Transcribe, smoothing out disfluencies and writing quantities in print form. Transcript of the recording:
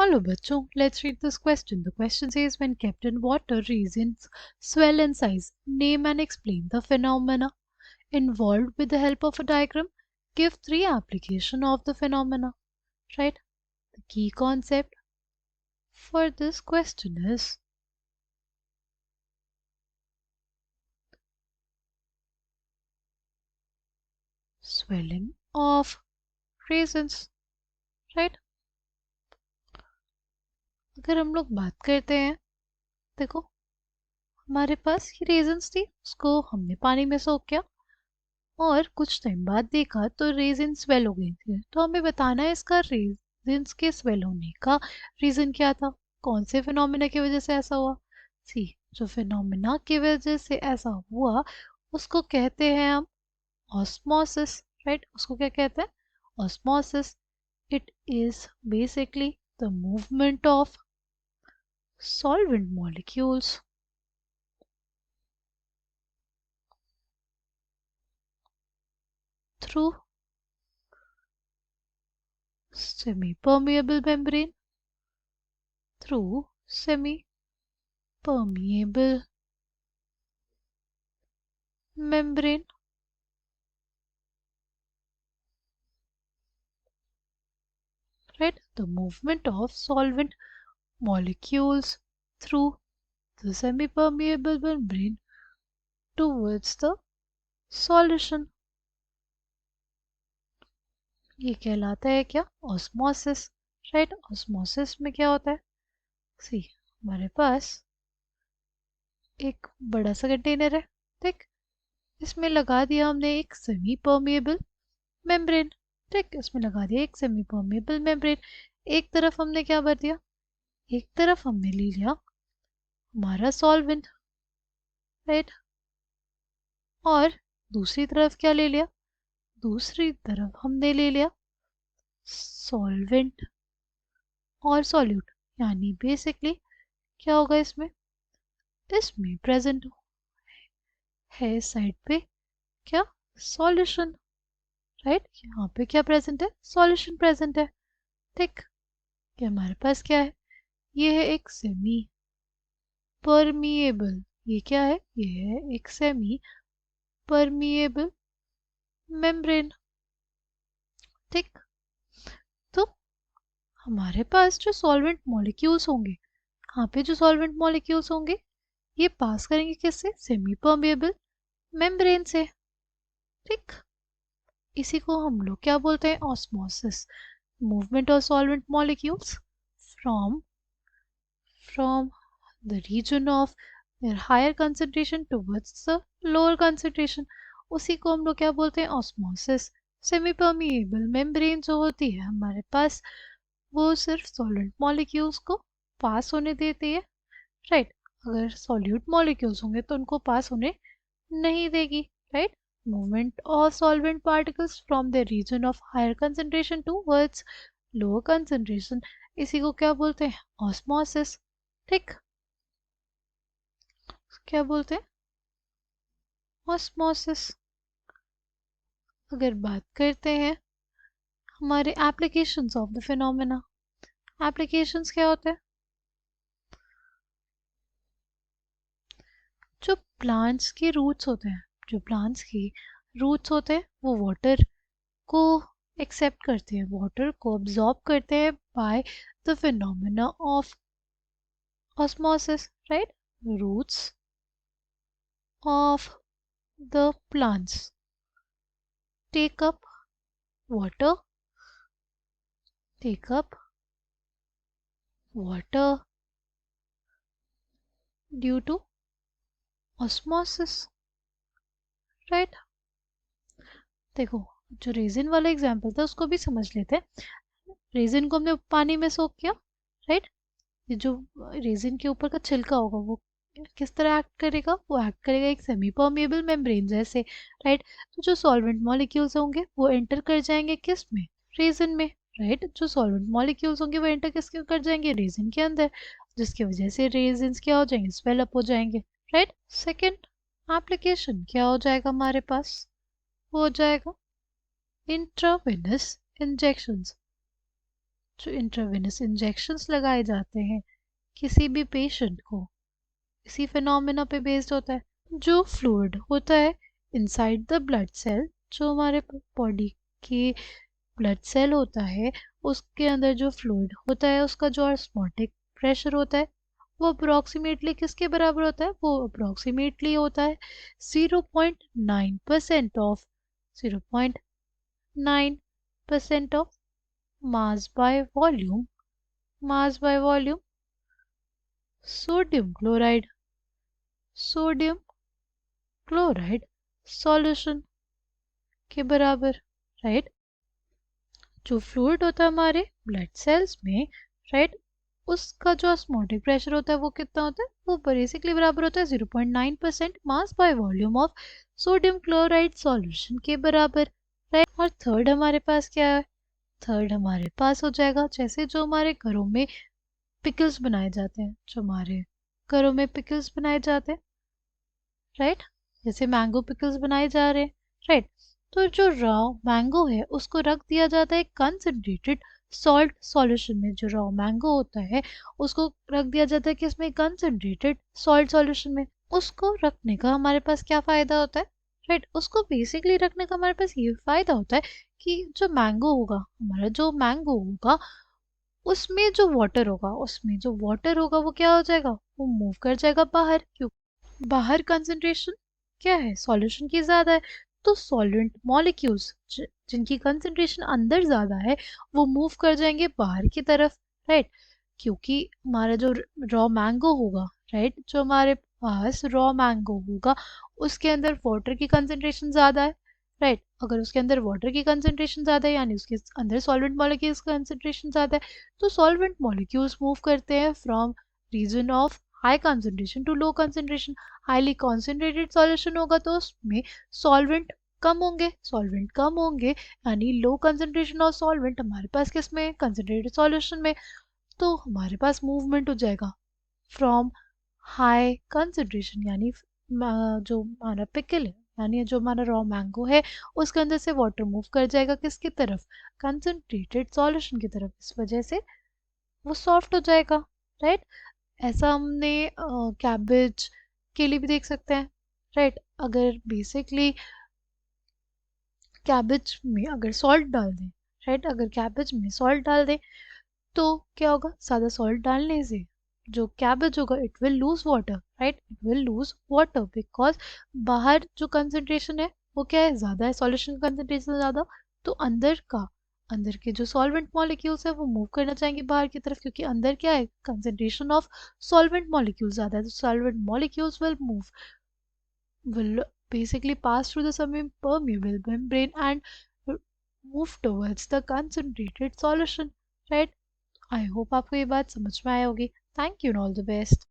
Hello, bachcho. Let's read this question. The question says, when kept in water, resins swell in size. Name and explain the phenomena involved with the help of a diagram. Give three application of the phenomena. Right? The key concept for this question is swelling of resins. Right? अगर हम लोग बात करते हैं, देखो हमारे पास ये रेजन्स थी, उसको हमने पानी में सोख किया और कुछ टाइम बाद देखा तो रेजिन स्वेल हो गई थी। तो हमें बताना है इसका रेजिन्स के स्वेल होने का रीजन क्या था, कौन से फिनोमिना की वजह से ऐसा हुआ। सी जो फिनोमिना की वजह से ऐसा हुआ उसको कहते हैं हम ऑस्मोसिस। राइट, उसको क्या कहते हैं, osmosis. It is basically the movement of solvent molecules through semi-permeable membrane, through semi-permeable membrane. Right, the movement of solvent molecules through the semi-permeable membrane towards the solution. ये कहलाता है क्या, ऑस्मोसिस। राइट, ऑस्मोसिस में क्या होता है, सी हमारे पास एक बड़ा सा कंटेनर है, ठीक, इसमें लगा दिया हमने एक सेमी परमिएबल मेम्ब्रेन। ठीक, इसमें लगा दिया एक सेमी परमिएबल मेम्ब्रेन। एक तरफ हमने क्या भर दिया, एक तरफ हमने ले लिया हमारा सॉल्वेंट। राइट, और दूसरी तरफ क्या ले लिया, दूसरी तरफ हमने ले लिया सॉल्वेंट और सॉल्यूट। यानी बेसिकली क्या होगा इसमें, इसमें प्रेजेंट है साइड पे क्या, सॉल्यूशन। राइट, यहाँ पे क्या प्रेजेंट है, सॉल्यूशन प्रेजेंट है। ठीक, कि हमारे पास क्या है, ये है एक सेमी परमिएबल, ये क्या है, ये है एक सेमी परमिएबल मेम्ब्रेन। ठीक, तो हमारे पास जो सॉल्वेंट मॉलिक्यूल्स होंगे, यहाँ पे जो सॉल्वेंट मॉलिक्यूल्स होंगे ये पास करेंगे किससे, सेमी परमिएबल मेम्ब्रेन से। ठीक, इसी को हम लोग क्या बोलते हैं, osmosis. Movement of solvent molecules from the region of their higher concentration towards the lower concentration, उसी को हम लोग क्या बोलते हैं, ऑस्मोसिस। सेमी परमिएबल मेम्ब्रेन जो होती है हमारे पास वो सिर्फ सॉल्वेंट मॉलिक्यूल्स को पास होने देती है। राइट, अगर सॉल्यूट मॉलिक्यूल्स होंगे तो उनको पास होने नहीं देगी। Right, movement of solvent particles from the region of higher concentration towards lower concentration, इसी को क्या बोलते हैं, ऑस्मोसिस। ठीक, क्या बोलते हैं, ऑस्मोसिस। अगर बात करते हैं हमारे applications of the phenomena, applications क्या होते हैं, जो प्लांट्स के रूट्स होते हैं, जो प्लांट्स के रूट्स होते हैं वो वाटर को एक्सेप्ट करते हैं, वाटर को अब्जॉर्ब करते हैं by the phenomena of osmosis. Right, roots of the plants take up water, take up water due to osmosis. Right, देखो जो रेजिन वाला एग्जांपल था उसको भी समझ लेते हैं। रेजिन को हमने पानी में सोख किया। राइट, ये जो रेजिन के ऊपर का छिलका होगा वो किस तरह एक्ट करेगा, वो एक्ट करेगा एक सेमी परमिएबल मेम्ब्रेन जैसे। राइट, तो जो सॉल्वेंट मॉलिक्यूल्स होंगे वो एंटर कर जाएंगे किस में, रेजिन में। राइट, जो सॉल्वेंट मॉलिक्यूल्स होंगे वो एंटर किसके कर जाएंगे, रेजिन के अंदर, जिसकी वजह से रेजिन्स क्या हो जाएंगे, स्वेल अप हो जाएंगे। राइट, सेकेंड एप्लीकेशन क्या हो जाएगा हमारे पास, वो हो जाएगा इंट्रावेनस इंजेक्शंस। जो इंट्रावेनस इंजेक्शंस लगाए जाते हैं किसी भी पेशेंट को, इसी फिनोमेना पे बेस्ड होता है। जो फ्लूइड होता है इनसाइड द ब्लड सेल, जो हमारे बॉडी के ब्लड सेल होता है, उसके अंदर जो फ्लूइड होता है उसका जो ऑस्मोटिक प्रेशर होता है वो अप्रोक्सीमेटली किसके बराबर होता है? वो अप्रोक्सीमेटली होता है 0.9% of 0.9% of mass by volume, mass by volume sodium chloride, sodium chloride solution के बराबर, राइट। जो फ्लूइड होता है हमारे ब्लड सेल्स में, राइट, उसका जो ऑस्मोटिक प्रेशर होता है वो कितना होता है? वो बेसिकली बराबर होता है 0.9% mass by volume of sodium chloride solution के बराबर, राइट। और थर्ड हमारे पास क्या है? थर्ड हमारे पास हो जाएगा जैसे जो हमारे घरों में पिकल्स बनाए जाते हैं, जो हमारे घरों में पिकल्स बनाए जाते हैं, राइट, जैसे मैंगो पिकल्स बनाए जा रहे हैं, राइट। तो जो रॉ मैंगो है उसको रख दिया जाता है कंसंट्रेटेड सॉल्ट सॉल्यूशन में। जो रॉ मैंगो होता है उसको रख दिया जाता है किसमें? कंसंट्रेटेड सॉल्ट सॉल्यूशन में। उसको रखने का हमारे पास क्या फ़ायदा होता है, राइट? उसको बेसिकली रखने का हमारे पास ये फ़ायदा होता है कि जो मैंगो होगा, हमारा जो मैंगो होगा उसमें जो वाटर होगा, उसमें जो वाटर होगा वो क्या हो जाएगा? वो मूव कर जाएगा बाहर। क्यों? बाहर कंसंट्रेशन क्या है? सॉल्यूशन की ज़्यादा है। तो सॉल्वेंट मॉलिक्यूल्स जिनकी कंसंट्रेशन अंदर ज़्यादा है वो मूव कर जाएंगे बाहर की तरफ, राइट। क्योंकि हमारा जो रॉ मैंगो होगा, राइट, जो हमारे पास रॉ मैंगो होगा उसके अंदर वाटर की कंसंट्रेशन ज़्यादा है, राइट। अगर उसके अंदर वाटर की कंसंट्रेशन ज़्यादा है यानी उसके अंदर सॉल्वेंट मॉलिक्यूल्स की कंसंट्रेशन ज़्यादा है, तो सॉल्वेंट मॉलिक्यूल्स मूव करते हैं from region of high concentration to low concentration. Highly concentrated solution होगा तो उसमें सॉल्वेंट कम होंगे, सॉल्वेंट कम होंगे यानी लो कंसंट्रेशन ऑफ सॉल्वेंट हमारे पास किस में? कंसंट्रेटेड सॉल्यूशन में। तो हमारे पास मूवमेंट हो जाएगा फ्रॉम हाई कंसंट्रेशन यानी जो हमारा पिकल है यानी जो हमारा रॉ मैंगो है उसके अंदर से वाटर मूव कर जाएगा किसकी तरफ? कंसंट्रेटेड सॉल्यूशन की तरफ। इस वजह से वो सॉफ्ट हो जाएगा, राइट। ऐसा हमने कैबेज के लिए भी देख सकते हैं, राइट। अगर बेसिकली कैबेज में अगर सॉल्ट डाल दें, राइट, अगर कैबेज में सॉल्ट डाल दें तो क्या होगा? ज़्यादा सॉल्ट डालने से जो कैबेज होगा it will lose water, right, it will lose water because बाहर जो कंसंट्रेशन है वो क्या है? ज़्यादा है, सॉल्यूशन कंसंट्रेशन ज़्यादा। तो अंदर के जो सॉल्वेंट मॉलिक्यूल्स है वो मूव करना चाहेंगे बाहर की तरफ क्योंकि अंदर क्या है? कंसंट्रेशन ऑफ सॉल्वेंट मॉलिक्यूल ज़्यादा है। तो solvent molecules will basically pass through the semi-permeable membrane and move towards the concentrated solution, right? I hope आपको ये बात समझ में आई होगी। Thank you and all the best.